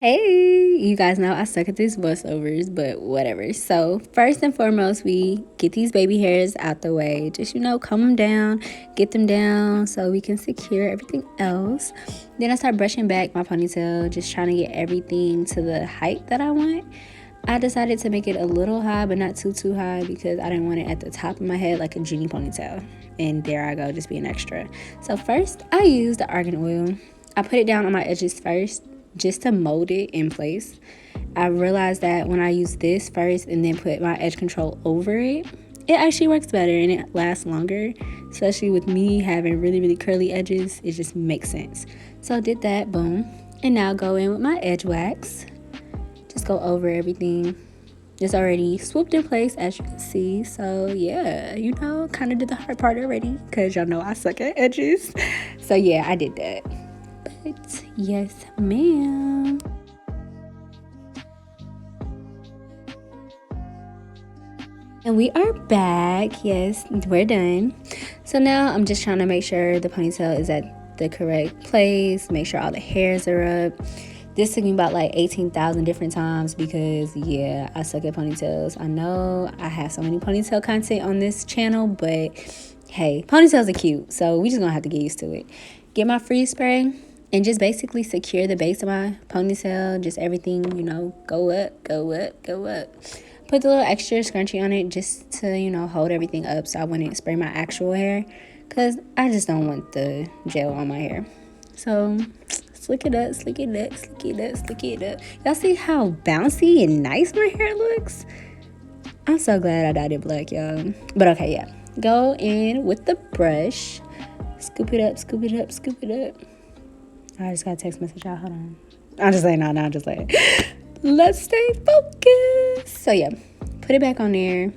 Hey, you guys know I suck at these voiceovers, but whatever. So, first and foremost, we get these baby hairs out the way. Just, comb them down, get them down so we can secure everything else. Then I start brushing back my ponytail, just trying to get everything to the height that I want. I decided to make it a little high, but not too high because I didn't want it at the top of my head like a genie ponytail. And there I go, just being extra. So, first, I used the Argan oil. I put it down on my edges first just to mold it in place. I realized that when I use this first and then put my edge control over it, it actually works better and it lasts longer, especially with me having really curly edges. It just makes sense. So I did that, boom. And now go in with my Edgewax. Just go over everything. It's already swooped in place, as you can see. So yeah, kind of did the hard part already because y'all know I suck at edges. So yeah, I did that. But yes, ma'am. And we are back. Yes, we're done. So now I'm just trying to make sure the ponytail is at the correct place, make sure all the hairs are up. This took me about like 18,000 different times because, yeah, I suck at ponytails. I know I have so many ponytail content on this channel, but hey, ponytails are cute, so we just gonna have to get used to it. Get my freeze spray and just basically secure the base of my ponytail. Just everything, go up, go up, go up. Put the little extra scrunchie on it just to, hold everything up so I wouldn't spray my actual hair because I just don't want the gel on my hair. So slick it up, slick it up, slick it up, slick it up. Y'all see how bouncy and nice my hair looks? I'm so glad I dyed it black, y'all. But okay, yeah. Go in with the brush. Scoop it up, scoop it up, scoop it up. I just got a text message out. Hold on. I'm just like, no, I'm just like, let's stay focused. So yeah, put it back on there.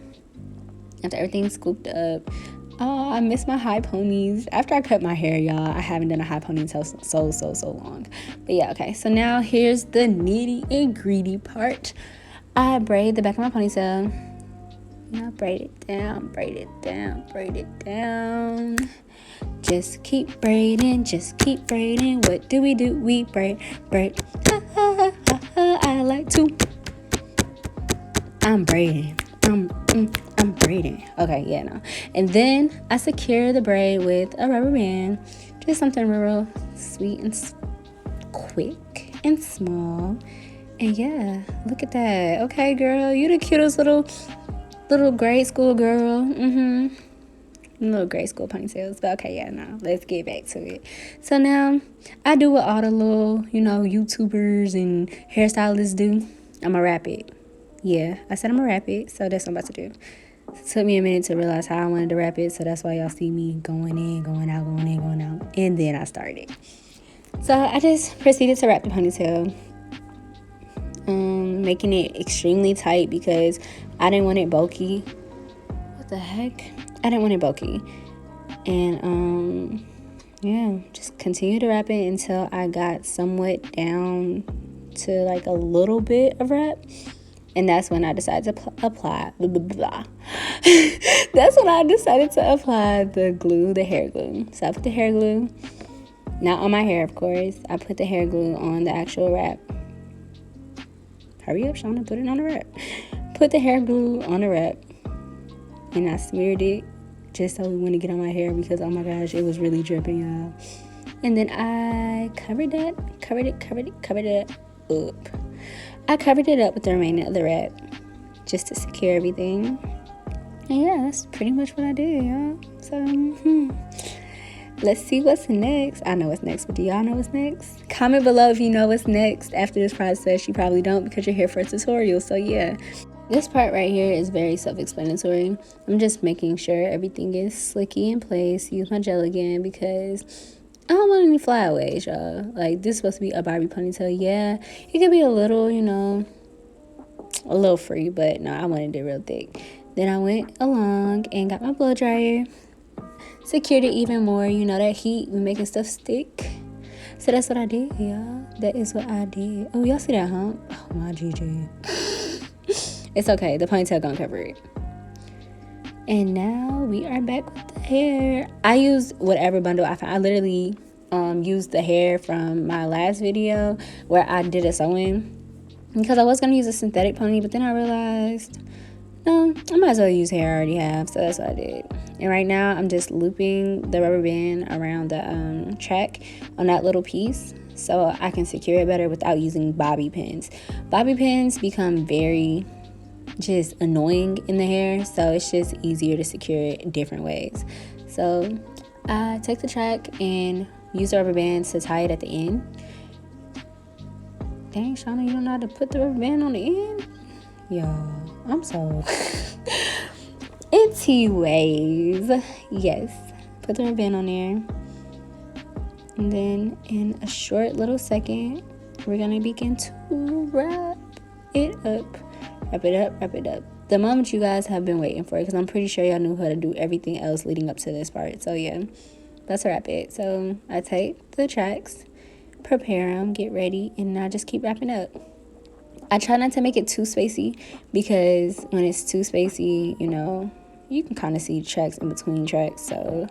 After everything's scooped up. Oh, I miss my high ponies. After I cut my hair, y'all, I haven't done a high ponytail so long. But yeah, okay. So now here's the nitty and gritty part. I braid the back of my ponytail. Braid it down, braid it down, braid it down. Just keep braiding, just keep braiding. What do? We braid. I like to. I'm braiding. I'm braiding. Okay, yeah, no. And then I secure the braid with a rubber band. Just something real sweet and quick and small. And yeah, look at that. Okay, girl, you the cutest little grade school girl. Little grade school ponytails. But okay, yeah, no. Let's get back to it. So now I do what all the little, YouTubers and hairstylists do. I'ma wrap it. Yeah, I said I'm gonna wrap it, so that's what I'm about to do. It took me a minute to realize how I wanted to wrap it, so that's why y'all see me going in, going out, going in, going out. And then I started. So I just proceeded to wrap the ponytail. Making it extremely tight because I didn't want it bulky. What the heck? I didn't want it bulky. And yeah, just continue to wrap it until I got somewhat down to like a little bit of wrap. And that's when I decided to apply that's when I decided to apply the glue, the hair glue. So I put the hair glue, not on my hair, of course. I put the hair glue on the actual wrap. Hurry up, Shauna, put it on the wrap. Put the hair glue on the wrap. And I smeared it just so it wouldn't get on my hair because, oh my gosh, it was really dripping, y'all. And then I covered it up. I covered it up with the remainder of the wrap just to secure everything. And yeah, that's pretty much what I did, y'all. So, let's see what's next. I know what's next, but do y'all know what's next? Comment below if you know what's next after this process. You probably don't because you're here for a tutorial. So yeah, this part right here is very self-explanatory. I'm just making sure everything is slicky in place. Use my gel again because I don't want any flyaways, y'all. Like, this is supposed to be a Barbie ponytail. Yeah, it could be a little, a little free, but no, I wanted it real thick. Then I went along and got my blow dryer. Secured it even more. That heat be making stuff stick. So that's what I did, y'all. That is what I did. Oh, y'all see that hump? Oh, my GG. It's okay. The ponytail gonna cover it. And now we are back with the hair. I used whatever bundle I found. I literally use the hair from my last video where I did a sew-in, because I was going to use a synthetic pony, but then I realized, no, I might as well use hair I already have, so that's what I did. And right now, I'm just looping the rubber band around the track on that little piece so I can secure it better without using bobby pins. Bobby pins become very just annoying in the hair, so it's just easier to secure it different ways. So I take the track and use the rubber bands to tie it at the end. Dang, Shauna, you don't know how to put the rubber band on the end? Y'all, I'm so... Anyways, yes, put the rubber band on there. And then in a short little second, we're going to begin to wrap it up. Wrap it up, wrap it up. The moment you guys have been waiting for, because I'm pretty sure y'all knew how to do everything else leading up to this part. So yeah, let's wrap it. So I take the tracks, prepare them, get ready, and I just keep wrapping up. I try not to make it too spacey, because when it's too spacey, you know, you can kind of see tracks in between tracks. So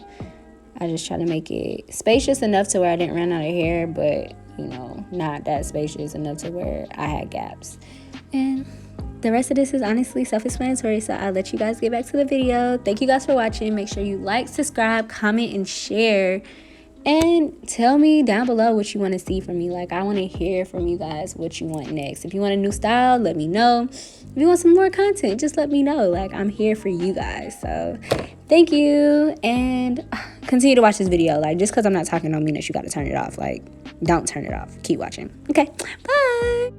I just try to make it spacious enough to where I didn't run out of hair, but, you know, not that spacious enough to where I had gaps. And the rest of this is honestly self-explanatory, so I'll let you guys get back to the video. Thank you guys for watching. Make sure you like, subscribe, comment, and share. And tell me down below what you want to see from me. Like, I want to hear from you guys what you want next. If you want a new style, let me know. If you want some more content, just let me know. Like, I'm here for you guys. So thank you, and continue to watch this video. Like, just because I'm not talking don't mean that you got to turn it off. Like, don't turn it off. Keep watching. Okay, bye.